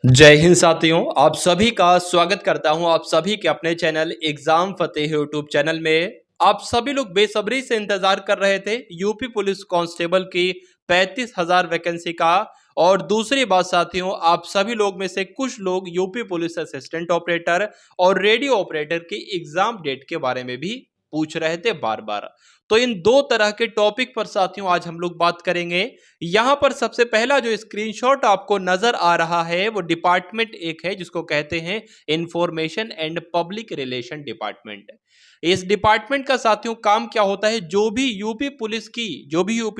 जय हिंद साथियों, आप सभी का स्वागत करता हूं आप सभी के अपने चैनल एग्जाम फतेह यूट्यूब चैनल में। आप सभी लोग बेसब्री से इंतजार कर रहे थे यूपी पुलिस कांस्टेबल की 35,000 वैकेंसी का। और दूसरी बात साथियों, आप सभी लोग में से कुछ लोग यूपी पुलिस असिस्टेंट ऑपरेटर और रेडियो ऑपरेटर की एग्जाम डेट के बारे में भी पूछ रहे थे बार बार। तो इन दो तरह के टॉपिक पर साथियों आज हम लोग बात करेंगे। यहां पर सबसे पहला जो स्क्रीनशॉट आपको नजर आ रहा है वो डिपार्टमेंट एक है जिसको कहते हैं information and public relation department. इस डिपार्टमेंट का साथियों काम क्या होता है, जो भी यूपी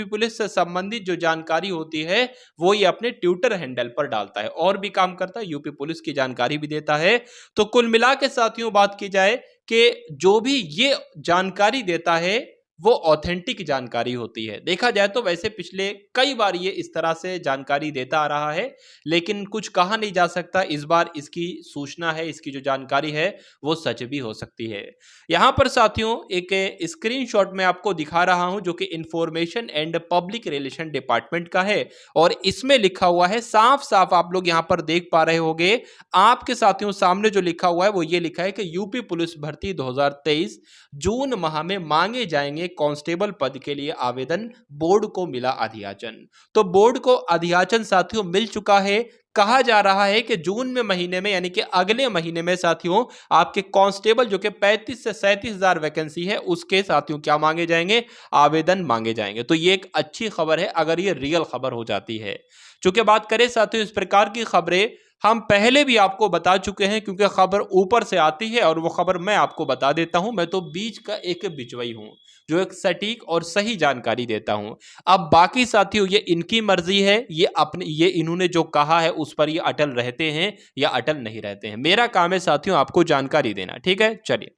पुलिस से संबंधित जो जानकारी होती है वो ये अपने ट्विटर हैंडल पर डालता है और भी काम करता है, यूपी पुलिस की जानकारी भी देता है। तो कुल मिला के साथियों बात की जाए कि जो भी ये जानकारी देता है वो ऑथेंटिक जानकारी होती है। देखा जाए तो वैसे पिछले कई बार ये इस तरह से जानकारी देता आ रहा है, लेकिन कुछ कहा नहीं जा सकता, इस बार इसकी सूचना है, इसकी जो जानकारी है वो सच भी हो सकती है। यहाँ पर साथियों एक स्क्रीनशॉट में आपको दिखा रहा हूं जो कि information and public relation department का है और इसमें लिखा हुआ है, साफ साफ आप लोग यहाँ पर देख पा रहे होंगे आपके साथियों सामने जो लिखा हुआ है वो ये लिखा है कि यूपी पुलिस भर्ती 2023 जून माह में मांगे जाएंगे कांस्टेबल पद के लिए आवेदन, बोर्ड को मिला अधियाचन। तो बोर्ड को अधियाचन साथियों मिल चुका है। कहा जा रहा है कि जून में महीने में यानी कि अगले महीने में साथियों आपके कांस्टेबल जो कि 35 से 37,000 वैकेंसी है उसके साथियों क्या मांगे जाएंगे, आवेदन मांगे जाएंगे। तो ये एक अच्छी खबर है अगर ये रियल खबर हो जाती है। चूंकि बात करें साथियों इस प्रकार की खबरें हम पहले भी आपको बता चुके हैं, क्योंकि खबर ऊपर से आती है और वो खबर मैं आपको बता देता हूं। मैं तो बीच का एक बिचवई हूं जो एक सटीक और सही जानकारी देता हूं। अब बाकी साथियों ये इनकी मर्जी है, ये इन्होंने जो कहा है उस पर ये अटल रहते हैं या अटल नहीं रहते हैं। मेरा काम है साथियों आपको जानकारी देना, ठीक है। चलिए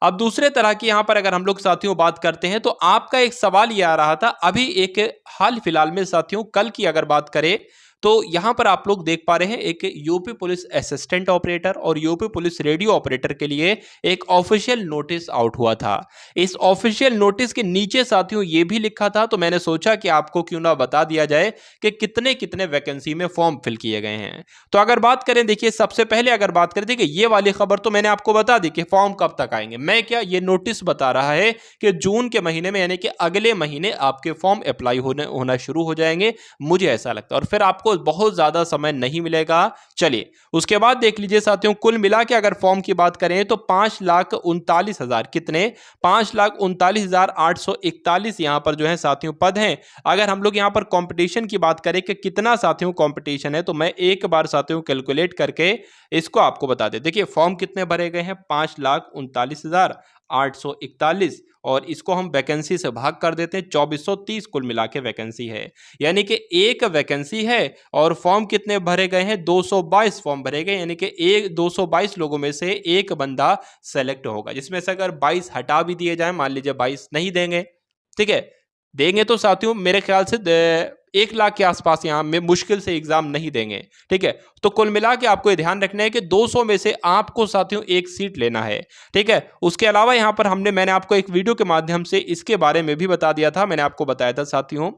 अब दूसरे तरह की यहां पर अगर हम लोग साथियों बात करते हैं तो आपका एक सवाल ये आ रहा था अभी एक हाल फिलहाल में साथियों, कल की अगर बात करें तो यहां पर आप लोग देख पा रहे हैं एक यूपी पुलिस असिस्टेंट ऑपरेटर और यूपी पुलिस रेडियो ऑपरेटर के लिए एक ऑफिशियल नोटिस आउट हुआ था। इस ऑफिशियल नोटिस के नीचे साथियों ये भी लिखा था, तो मैंने सोचा कि आपको क्यों ना बता दिया जाए कि कितने कितने वैकेंसी में फॉर्म फिल किए गए हैं। तो अगर बात करें, देखिए सबसे पहले अगर बात करें, देखिए ये वाली खबर तो मैंने आपको बता दी कि फॉर्म कब तक आएंगे। मैं क्या, ये नोटिस बता रहा है कि जून के महीने में यानी कि अगले महीने आपके फॉर्म अप्लाई होना शुरू हो जाएंगे, मुझे ऐसा लगता है, और फिर आपको बहुत ज्यादा समय नहीं मिलेगा। चलिए उसके बाद देख लीजिए साथियों, कुल मिला के अगर फॉर्म की बात करें तो 5,39,000 कितने, 5,39,841 यहां पर जो है साथियों पद हैं। अगर हम लोग यहां पर कंपटीशन की बात करें कि कितना साथियों कंपटीशन है, तो मैं एक बार साथियों कैलकुलेट करके इसको आपको बता दे। देखिए फॉर्म कितने भरे गए हैं, 5,39,841 और इसको हम वैकेंसी से भाग कर देते हैं, 2430 कुल मिला के वैकेंसी है। यानी कि एक वैकेंसी है और फॉर्म कितने भरे गए हैं, 222 फॉर्म भरे गए, यानी कि 222 लोगों में से एक बंदा सेलेक्ट होगा, जिसमें से अगर 22 हटा भी दिए जाए, मान लीजिए 22 नहीं देंगे, ठीक है, देंगे तो साथियों मेरे ख्याल से 1 लाख के आसपास यहां में मुश्किल से एग्जाम नहीं देंगे, ठीक है। तो कुल मिला के आपको ये ध्यान रखना है कि 200 में से आपको साथियों एक सीट लेना है, ठीक है। उसके अलावा यहां पर मैंने आपको एक वीडियो के माध्यम से इसके बारे में भी बता दिया था। मैंने आपको बताया था साथियों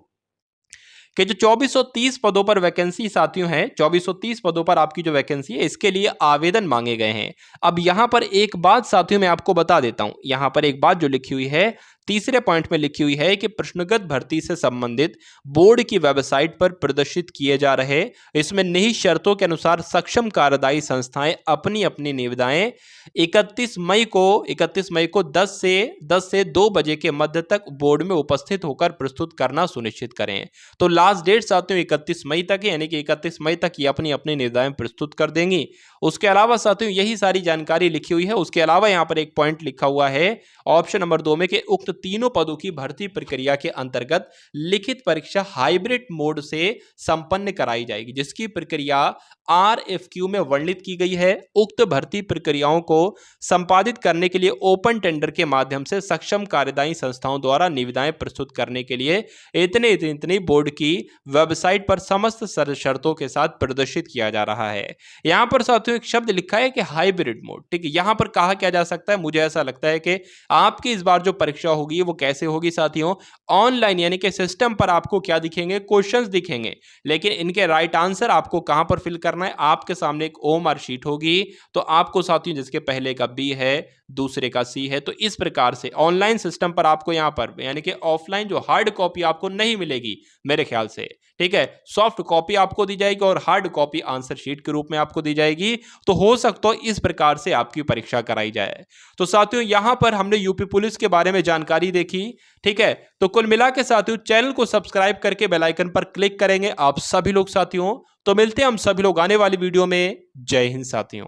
कि जो 2430 पदों पर वैकेंसी साथियों है, 2430 पदों पर आपकी जो वैकेंसी है इसके लिए आवेदन मांगे गए हैं। अब यहां पर एक बात साथियों मैं आपको बता देता हूं, यहां पर एक बात जो लिखी हुई है तीसरे पॉइंट में लिखी हुई है कि प्रश्नगत भर्ती से संबंधित बोर्ड की वेबसाइट पर प्रदर्शित किए जा रहे इसमें निहित शर्तों के अनुसार सक्षम कार्यदायी संस्थाएं अपनी अपनी निविदाएं 31 मई को 10 से 2 बजे के मध्य तक बोर्ड में उपस्थित होकर प्रस्तुत करना सुनिश्चित करें। तो लास्ट डेट साथियों 31 मई तक है, यानी कि 31 मई तक ये अपनी अपनी निविदाएं प्रस्तुत कर देंगी। उसके अलावा साथियों यही सारी जानकारी लिखी हुई है। उसके अलावा यहाँ पर एक पॉइंट लिखा हुआ है ऑप्शन नंबर 2 में कि उक्त तीनों पदों की भर्ती प्रक्रिया के अंतर्गत लिखित परीक्षा हाइब्रिड मोड से संपन्न कराई जाएगी, जिसकी प्रक्रिया RFQ में वर्णित की गई है। उक्त भर्ती प्रक्रियाओं को संपादित करने के लिए ओपन टेंडर के माध्यम से सक्षम कार्यदायी संस्थाओं द्वारा निविदाएं प्रस्तुत करने के लिए इतनी बोर्ड की वेबसाइट पर समस्त शर्तों के साथ प्रदर्शित किया जा रहा है। यहां पर साथियों एक शब्द लिखा है कि हाइब्रिड मोड, ठीक है। यहां पर कहा क्या जा सकता है, मुझे ऐसा लगता है कि आपकी इस बार जो परीक्षा होगी वो कैसे होगी साथियों, ऑनलाइन यानी कि सिस्टम पर आपको क्या दिखेंगे, क्वेश्चंस दिखेंगे, लेकिन इनके राइट आंसर आपको कहां पर फिल करना है, आपके सामने एक ओएमआर शीट होगी, तो आपको साथियों जिसके पहले का बी है दूसरे का सी है, तो इस प्रकार से ऑनलाइन सिस्टम पर आपको यहां पर यानी कि ऑफलाइन जो हार्ड कॉपी आपको नहीं मिलेगी मेरे ख्याल से, ठीक है, सॉफ्ट कॉपी आपको दी जाएगी और हार्ड कॉपी आंसर शीट के रूप में आपको दी जाएगी। तो हो सकता है इस प्रकार से आपकी परीक्षा कराई जाए। तो साथियों यहां पर हमने यूपी पुलिस के बारे में जानकारी देखी, ठीक है, तो कुल मिला के साथियों चैनल को सब्सक्राइब करके बेल आइकन पर क्लिक करेंगे आप सभी लोग साथियों। तो मिलते हैं हम सभी लोग आने वाली वीडियो में। जय हिंद साथियों।